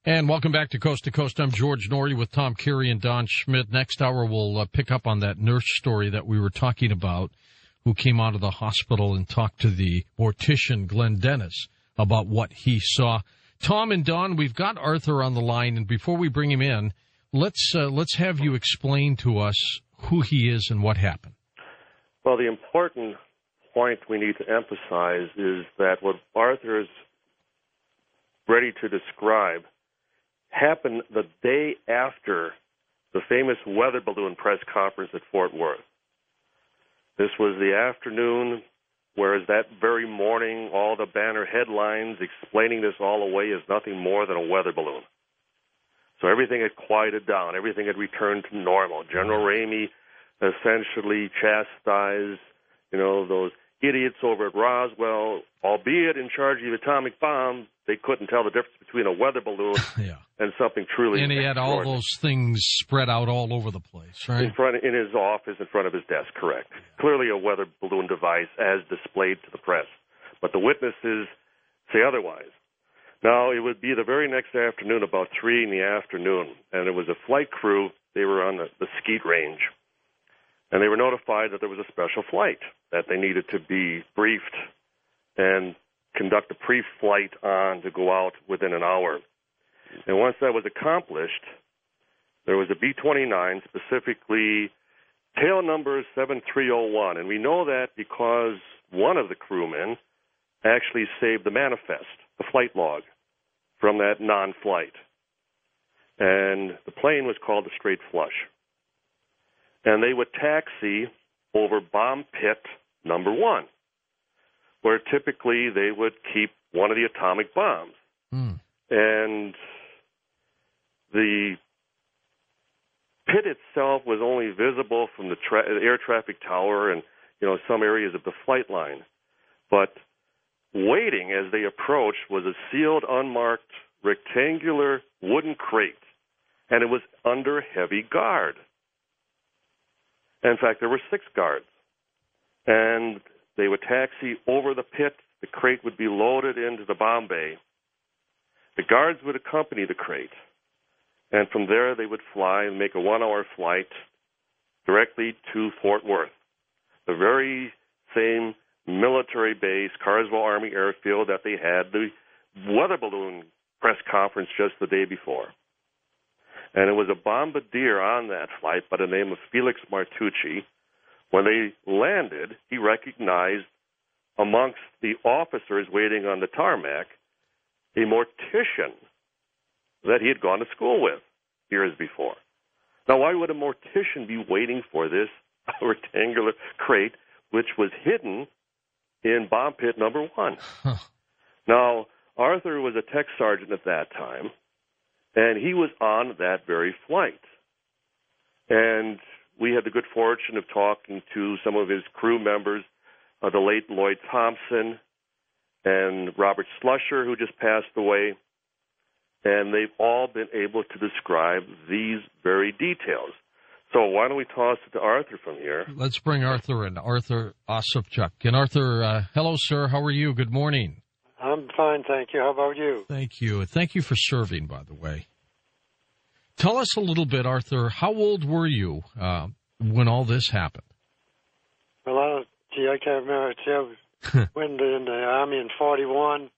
And welcome back to Coast. I'm George Noory with Tom Carey and Don Schmitt. Next hour, we'll pick up on that nurse story that we were talking about, who came out of the hospital and talked to the mortician, Glenn Dennis, about what he saw. Tom and Don, we've got Arthur on the line, and before we bring him in, let's have you explain to us who he is and what happened. Well, the important point we need to emphasize is that what Arthur is ready to describe happened the day after the famous weather balloon press conference at Fort Worth. This was the afternoon, whereas that very morning, all the banner headlines explaining this all away is nothing more than a weather balloon. So everything had quieted down. Everything had returned to normal. General Ramey essentially chastised, those idiots over at Roswell, albeit in charge of the atomic bomb. They couldn't tell the difference between a weather balloon and something truly. And he had all those things spread out all over the place, right? In his office, in front of his desk, correct. Clearly a weather balloon device as displayed to the press. But the witnesses say otherwise. Now, it would be the very next afternoon, about 3 in the afternoon, and it was a flight crew. They were on the skeet range. And they were notified that there was a special flight that they needed to be briefed and conduct a pre-flight on to go out within an hour. And once that was accomplished, there was a B-29, specifically tail number 7301. And we know that because one of the crewmen actually saved the manifest, the flight log, from that non-flight. And the plane was called the Straight Flush. And they would taxi over bomb pit number 1, where typically they would keep one of the atomic bombs. And the pit itself was only visible from the air traffic tower and, some areas of the flight line. But waiting as they approached was a sealed, unmarked, rectangular wooden crate, and it was under heavy guard. In fact, there were 6 guards, and they would taxi over the pit. The crate would be loaded into the bomb bay. The guards would accompany the crate, and from there they would fly and make a 1-hour flight directly to Fort Worth, the very same military base, Carswell Army Airfield, that they had the weather balloon press conference just the day before. And it was a bombardier on that flight by the name of Felix Martucci. When they landed, he recognized amongst the officers waiting on the tarmac a mortician that he had gone to school with years before. Now, why would a mortician be waiting for this rectangular crate, which was hidden in bomb pit number 1? Now, Arthur was a tech sergeant at that time, and he was on that very flight. And we had the good fortune of talking to some of his crew members, the late Lloyd Thompson and Robert Slusher, who just passed away. And they've all been able to describe these very details. So why don't we toss it to Arthur from here? Let's bring Arthur in, Arthur Osipchuk. And Arthur, hello, sir. How are you? Good morning. I'm fine, thank you. How about you? Thank you. Thank you for serving, by the way. Tell us a little bit, Arthur. How old were you when all this happened? Well, I can't remember. I went in the Army in 41,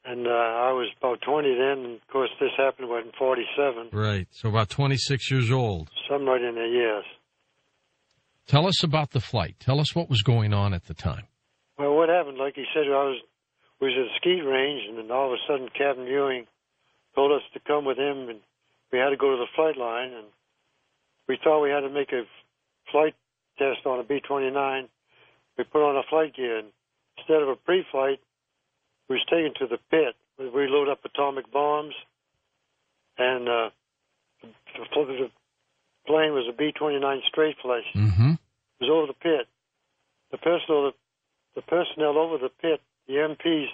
and I was about 20 then. And, of course, this happened in 47. Right, so about 26 years old. Something right in there, yes. Tell us about the flight. Tell us what was going on at the time. Well, what happened, like you said, we was at a ski range, and then all of a sudden Captain Ewing told us to come with him, and we had to go to the flight line, and we thought we had to make a flight test on a B-29. We put on a flight gear, and instead of a pre-flight, we was taken to the pit where we load up atomic bombs, and the plane was a B-29 straight flush. Mm-hmm. It was over the pit. The personnel over the pit, the MPs,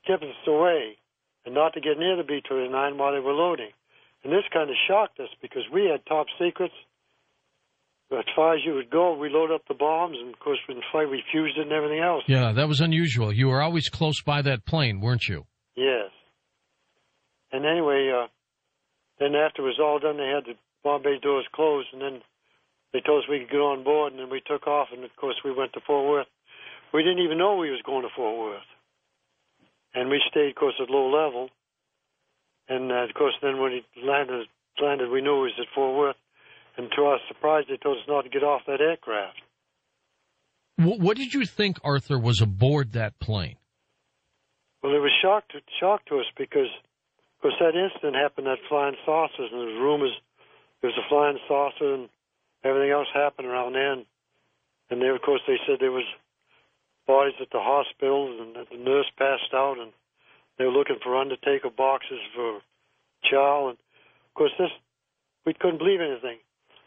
kept us away and not to get near the B-29 while they were loading. And this kind of shocked us because we had top secrets. As far as you would go, we load up the bombs, and, of course, in the fight, we fused it and everything else. Yeah, that was unusual. You were always close by that plane, weren't you? Yes. And anyway, then after it was all done, they had the bomb bay doors closed, and then they told us we could get on board, and then we took off, and, of course, we went to Fort Worth. We didn't even know we was going to Fort Worth. And we stayed, of course, at low level. And, of course, then when he landed, we knew he was at Fort Worth. And to our surprise, they told us not to get off that aircraft. What did you think, Arthur, was aboard that plane? Well, it was shock to us because, of course, that incident happened at Flying Saucers, and there was rumors there was a flying saucer and everything else happened around then. And they, of course, they said there was bodies at the hospital, and that the nurse passed out, and they were looking for undertaker boxes for chow. And, of course, we couldn't believe anything.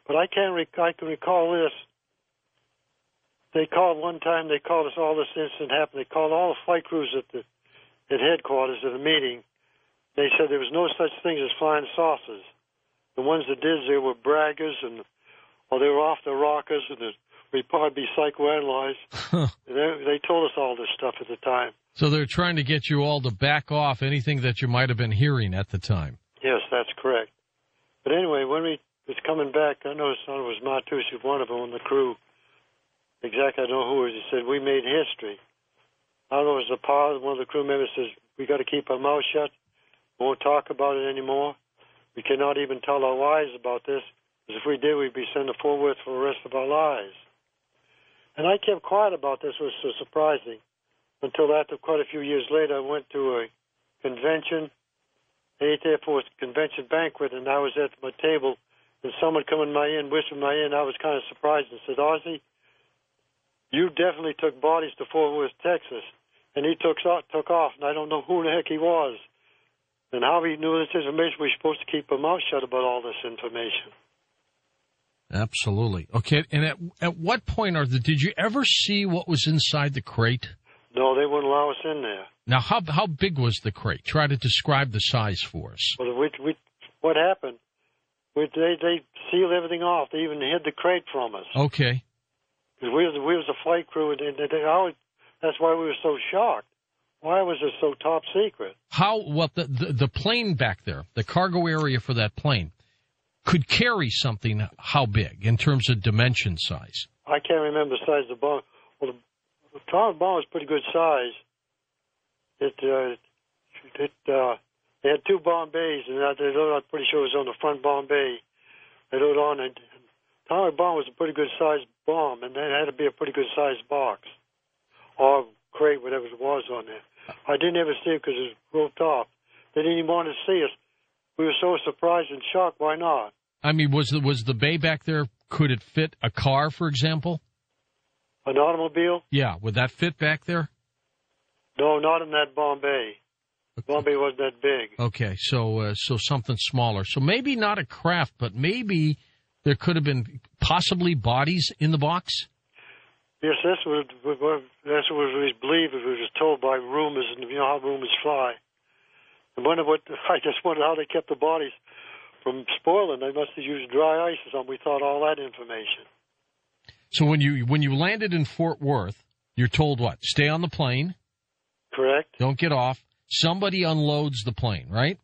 But I can recall this. They called one time, they called us all this incident happened. They called all the flight crews at headquarters at a meeting. They said there was no such thing as flying saucers. The ones that did, they were braggers, or they were off their rockers, and we'd probably be psychoanalyzed. They told us all this stuff at the time. So they're trying to get you all to back off anything that you might have been hearing at the time. Yes, that's correct. But anyway, when we was coming back, I noticed it was Martucci, one of them on the crew. Exactly, I don't know who it was. He said, we made history. I don't know, it was a pilot, one of the crew members says, we got to keep our mouth shut. We won't talk about it anymore. We cannot even tell our wives about this, because if we did, we'd be sent to Fort Worth for the rest of our lives. And I kept quiet about this, which was so surprising, until after quite a few years later, I went to a convention, 8th Air Force convention banquet, and I was at my table, and someone come in my ear and whispered in my ear, and I was kind of surprised and said, Ozzy, you definitely took bodies to Fort Worth, Texas. And he took off, and I don't know who the heck he was. And how he knew this information, we're supposed to keep our mouth shut about all this information. Absolutely. Okay, and at what point, Arthur, did you ever see what was inside the crate? No, they wouldn't allow us in there. Now, how big was the crate? Try to describe the size for us. Well, what happened, they sealed everything off. They even hid the crate from us. Okay. Because we was a flight crew, and that's why we were so shocked. Why was it so top secret? Well, the plane back there, the cargo area for that plane, could carry something how big in terms of dimension size? I can't remember the size of the bomb. Well, the atomic bomb was pretty good size. They had two bomb bays, and I'm pretty sure it was on the front bomb bay. They loaded on, and the atomic bomb was a pretty good sized bomb, and it had to be a pretty good sized box or crate, whatever it was on there. I didn't ever see it because it was roped off. They didn't even want to see us. We were so surprised and shocked. Why not? I mean, was the bay back there, could it fit a car, for example? An automobile? Yeah. Would that fit back there? No, not in that bomb bay. Bomb bay wasn't that big. Okay, so something smaller. So maybe not a craft, but maybe there could have been possibly bodies in the box? Yes, that's what we believed. We were just told by rumors, and you know how rumors fly. And I just wondered how they kept the bodies from spoiling. They must have used dry ice or something. We thought all that information. So when you landed in Fort Worth, you're told what? Stay on the plane. Correct. Don't get off. Somebody unloads the plane, right?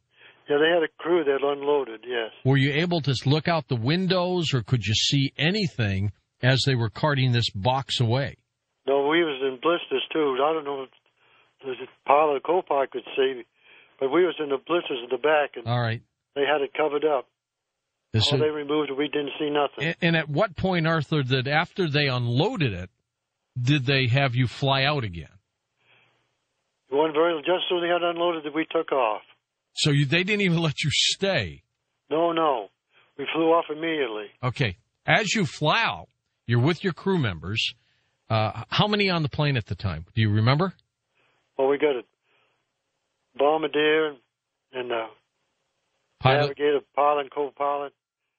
Yeah, they had a crew that unloaded, yes. Were you able to look out the windows, or could you see anything as they were carting this box away? No, we was in blisters, too. I don't know if the pilot or co-pilot could see, but we was in the blisters in the back, and all right. They had it covered up. They removed it, we didn't see nothing. And at what point, Arthur, that after they unloaded it, did they have you fly out again? Just as they got unloaded, we took off. So they didn't even let you stay? No. We flew off immediately. Okay. As you fly out, you're with your crew members. How many on the plane at the time? Do you remember? Well, we got a bombardier and a navigator, pilot and co-pilot.